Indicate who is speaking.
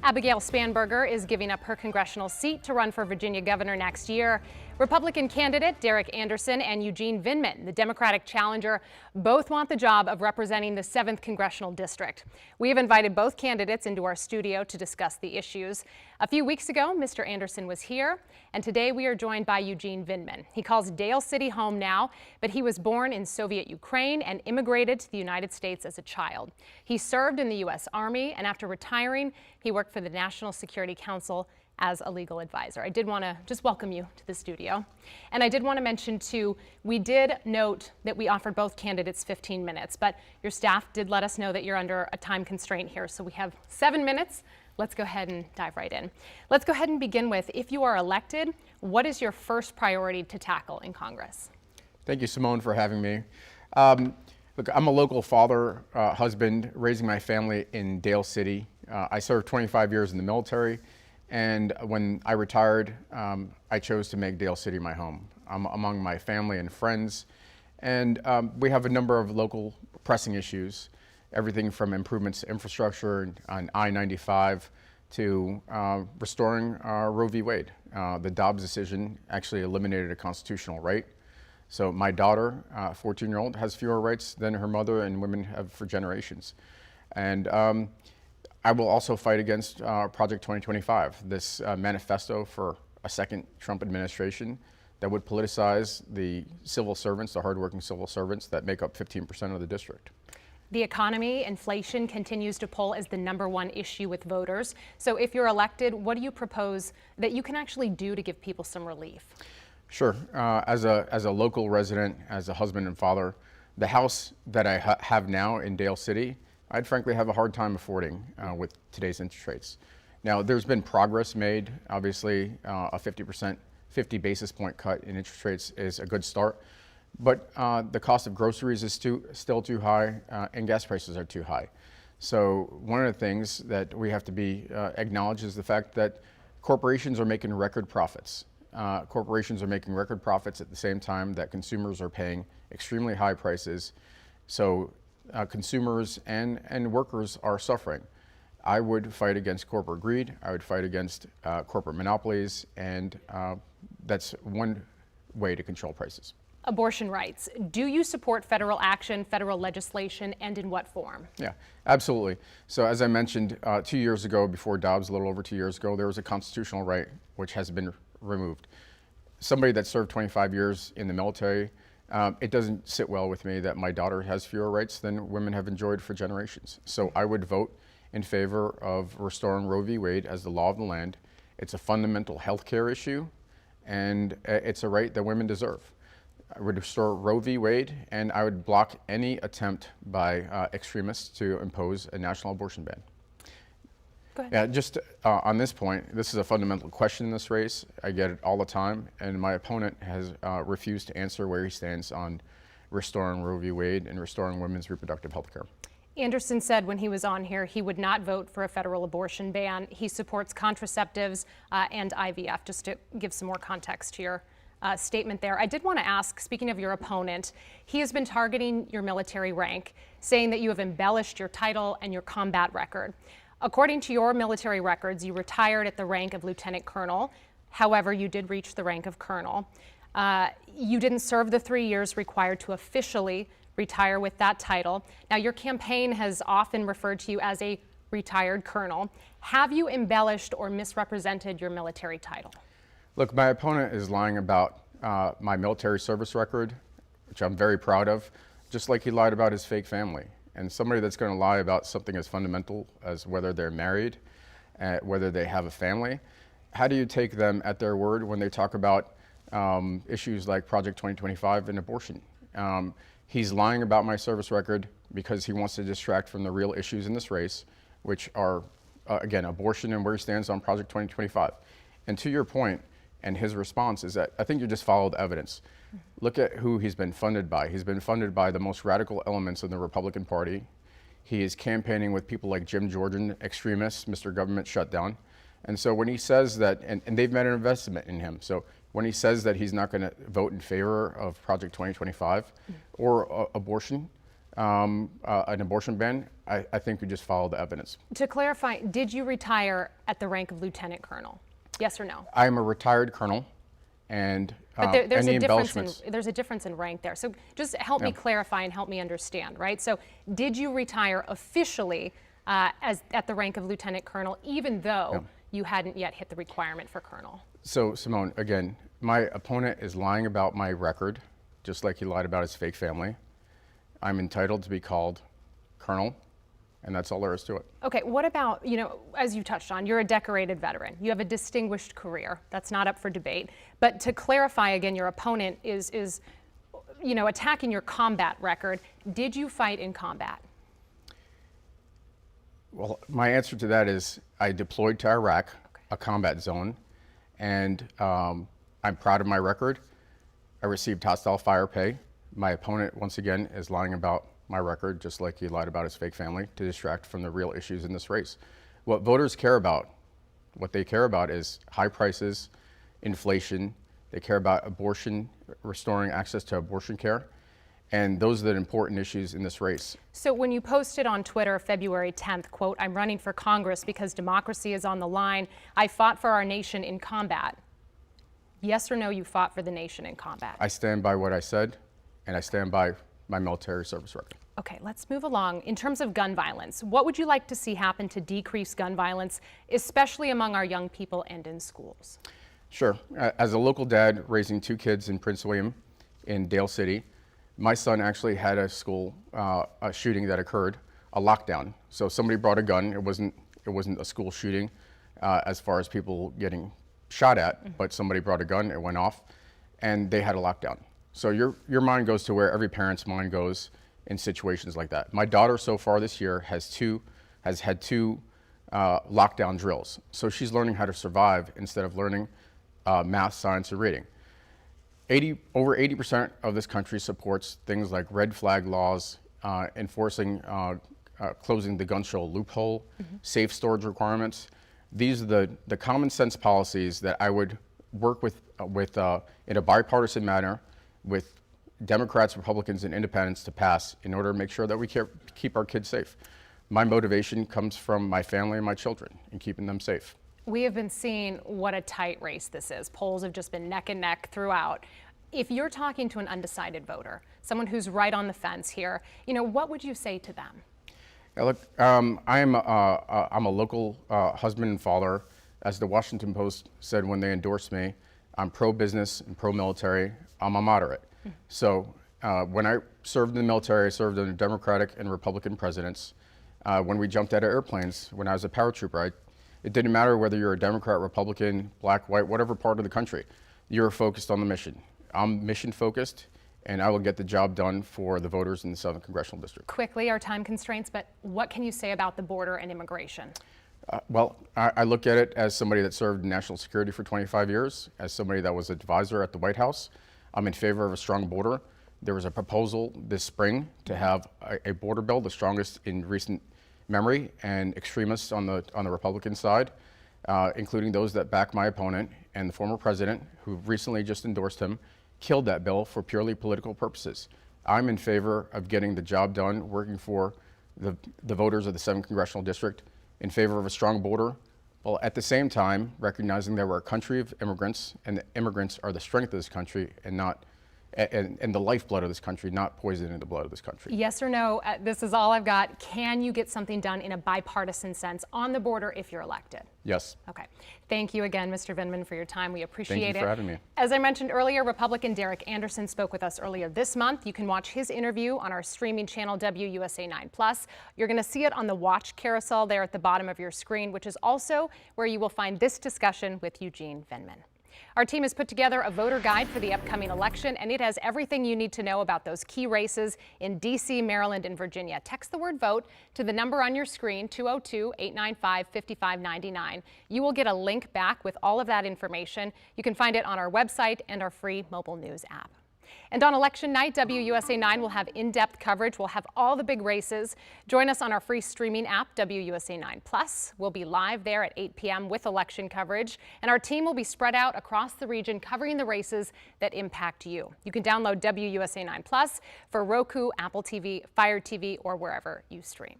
Speaker 1: Abigail Spanberger is giving up her congressional seat to run for Virginia governor next year. Republican candidate Derek Anderson and Eugene Vindman, the Democratic challenger, both want the job of representing the 7th congressional district. We have invited both candidates into our studio to discuss the issues. A few weeks ago, Mr. Anderson was here, and today we are joined by Eugene Vindman. He calls Dale City home now, but he was born in Soviet Ukraine and immigrated to the United States as a child. He served in the U.S. Army, and after retiring, he worked for the National Security Council as a legal advisor. I did want to just welcome you to the studio. And I did want to mention too, we did note that we offered both candidates 15 minutes, but your staff did let us know that you're under a time constraint here. So we have 7 minutes. Let's go ahead and dive right in. Let's go ahead and begin with, if you are elected, what is your first priority to tackle in Congress?
Speaker 2: Thank you, Simone, for having me. Look, I'm a local father, husband, raising my family in Dale City. I served 25 years in the military, and when I retired, I chose to make Dale City my home. I'm among my family and friends, and we have a number of local pressing issues, everything from improvements to infrastructure on I-95 to restoring Roe v. Wade. The Dobbs decision actually eliminated a constitutional right. So my daughter, 14-year-old, has fewer rights than her mother and women have for generations. And I will also fight against Project 2025, this manifesto for a second Trump administration that would politicize the civil servants, the hardworking civil servants that make up 15% of the district.
Speaker 1: The economy, inflation continues to pull as the #1 issue with voters. So if you're elected, what do you propose that you can actually do to give people some relief?
Speaker 2: Sure. As a local resident, as a husband and father, the house that I have now in Dale City, I'd frankly have a hard time affording with today's interest rates. Now, there's been progress made. Obviously, a 50 basis point cut in interest rates is a good start. But the cost of groceries is still too high, and gas prices are too high. So one of the things that we have to be acknowledge is the fact that corporations are making record profits. Corporations are making record profits at the same time that consumers are paying extremely high prices. So consumers and workers are suffering. I would fight against corporate greed. I would fight against corporate monopolies, and that's one way to control prices.
Speaker 1: Abortion rights. Do you support federal action, federal legislation, and in what form?
Speaker 2: Yeah, absolutely. So as I mentioned, 2 years ago, before Dobbs, a little over 2 years ago, there was a constitutional right which has been removed. Somebody that served 25 years in the military, it doesn't sit well with me that my daughter has fewer rights than women have enjoyed for generations. So I would vote in favor of restoring Roe v. Wade as the law of the land. It's a fundamental health care issue, and it's a right that women deserve. I would restore Roe v. Wade, and I would block any attempt by extremists to impose a national abortion ban.
Speaker 1: Go ahead.
Speaker 2: Yeah, just on this point, this is a fundamental question in this race. I get it all the time, and my opponent has refused to answer where he stands on restoring Roe v. Wade and restoring women's reproductive health care.
Speaker 1: Anderson said when he was on here he would not vote for a federal abortion ban. He supports contraceptives and IVF, just to give some more context to your statement there. I did want to ask, speaking of your opponent, he has been targeting your military rank, saying that you have embellished your title and your combat record. According to your military records, you retired at the rank of lieutenant colonel. However, you did reach the rank of colonel. You didn't serve the 3 years required to officially retire with that title. Now, your campaign has often referred to you as a retired colonel. Have you embellished or misrepresented your military title?
Speaker 2: Look, my opponent is lying about my military service record, which I'm very proud of, just like he lied about his fake family. And somebody that's going to lie about something as fundamental as whether they're married, whether they have a family, how do you take them at their word when they talk about issues like Project 2025 and abortion? He's lying about my service record because he wants to distract from the real issues in this race, which are, again, abortion and where he stands on Project 2025. And to your point, and his response is that I think you just followed evidence. Look at who he's been funded by. He's been funded by the most radical elements of the Republican Party. He is campaigning with people like Jim Jordan, extremists, Mr. Government Shutdown. And so when he says that, and they've made an investment in him, so when he says that he's not going to vote in favor of Project 2025 or abortion, an abortion ban, I think we just follow the evidence.
Speaker 1: To clarify, did you retire at the rank of lieutenant colonel? Yes or no?
Speaker 2: I am a retired colonel, and
Speaker 1: But
Speaker 2: there's
Speaker 1: there's a difference in rank there. So just help me clarify and help me understand, right? So did you retire officially at the rank of lieutenant colonel, even though you hadn't yet hit the requirement for colonel?
Speaker 2: So Simone, again, my opponent is lying about my record, just like he lied about his fake family. I'm entitled to be called colonel, and that's all there is to it.
Speaker 1: Okay, what about, as you touched on, you're a decorated veteran. You have a distinguished career. That's not up for debate. But to clarify again, your opponent is attacking your combat record. Did you fight in combat?
Speaker 2: Well, my answer to that is I deployed to Iraq, a combat zone, and I'm proud of my record. I received hostile fire pay. My opponent, once again, is lying about my record, just like he lied about his fake family, to distract from the real issues in this race. What voters care about, what they care about is high prices, inflation. They care about abortion, restoring access to abortion care. And those are the important issues in this race.
Speaker 1: So when you posted on Twitter February 10th, quote, "I'm running for Congress because democracy is on the line. I fought for our nation in combat." Yes or no, you fought for the nation in combat?
Speaker 2: I stand by what I said, and I stand by my military service record.
Speaker 1: Okay, let's move along. In terms of gun violence, what would you like to see happen to decrease gun violence, especially among our young people and in schools?
Speaker 2: Sure. As a local dad raising 2 kids in Prince William in Dale City, my son actually had a school a shooting that occurred, a lockdown. So somebody brought a gun. It wasn't a school shooting as far as people getting shot at, but somebody brought a gun, it went off, and they had a lockdown. So your mind goes to where every parent's mind goes in situations like that. My daughter so far this year has had two lockdown drills. So she's learning how to survive instead of learning math, science, and reading. Over 80% of this country supports things like red flag laws, enforcing, closing the gun show loophole, safe storage requirements. These are the common sense policies that I would work with in a bipartisan manner with Democrats, Republicans, and Independents to pass in order to make sure that we keep our kids safe. My motivation comes from my family and my children and keeping them safe.
Speaker 1: We have been seeing what a tight race this is. Polls have just been neck and neck throughout. If you're talking to an undecided voter, someone who's right on the fence here, what would you say to them?
Speaker 2: Yeah, look, I'm a local husband and father. As the Washington Post said when they endorsed me, I'm pro-business and pro-military. I'm a moderate. So when I served in the military, I served under Democratic and Republican presidents. When we jumped out of airplanes, when I was a paratrooper, it didn't matter whether you're a Democrat, Republican, black, white, whatever part of the country, you're focused on the mission. I'm mission focused, and I will get the job done for the voters in the 7th Congressional District.
Speaker 1: Quickly, our time constraints, but what can you say about the border and immigration?
Speaker 2: Well, I look at it as somebody that served in national security for 25 years, as somebody that was advisor at the White House. I'm in favor of a strong border. There was a proposal this spring to have a border bill, the strongest in recent memory, and extremists on the Republican side, including those that back my opponent and the former president, who recently just endorsed him, killed that bill for purely political purposes. I'm in favor of getting the job done, working for the voters of the 7th Congressional District, in favor of a strong border, while at the same time recognizing that we're a country of immigrants, and the immigrants are the strength of this country and not and the lifeblood of this country, not poison in the blood of this country.
Speaker 1: Yes or no? This is all I've got. Can you get something done in a bipartisan sense on the border if you're elected?
Speaker 2: Yes.
Speaker 1: Okay. Thank you again, Mr. Vindman, for your time. We appreciate it.
Speaker 2: Thank you for having me.
Speaker 1: As I mentioned earlier, Republican Derek Anderson spoke with us earlier this month. You can watch his interview on our streaming channel, WUSA 9+. You're going to see it on the watch carousel there at the bottom of your screen, which is also where you will find this discussion with Eugene Vindman. Our team has put together a voter guide for the upcoming election, and it has everything you need to know about those key races in D.C., Maryland, and Virginia. Text the word VOTE to the number on your screen, 202-895-5599. You will get a link back with all of that information. You can find it on our website and our free mobile news app. And on election night, WUSA 9 will have in-depth coverage. We'll have all the big races. Join us on our free streaming app, WUSA 9+. We'll be live there at 8 p.m. with election coverage. And our team will be spread out across the region covering the races that impact you. You can download WUSA 9+ for Roku, Apple TV, Fire TV, or wherever you stream.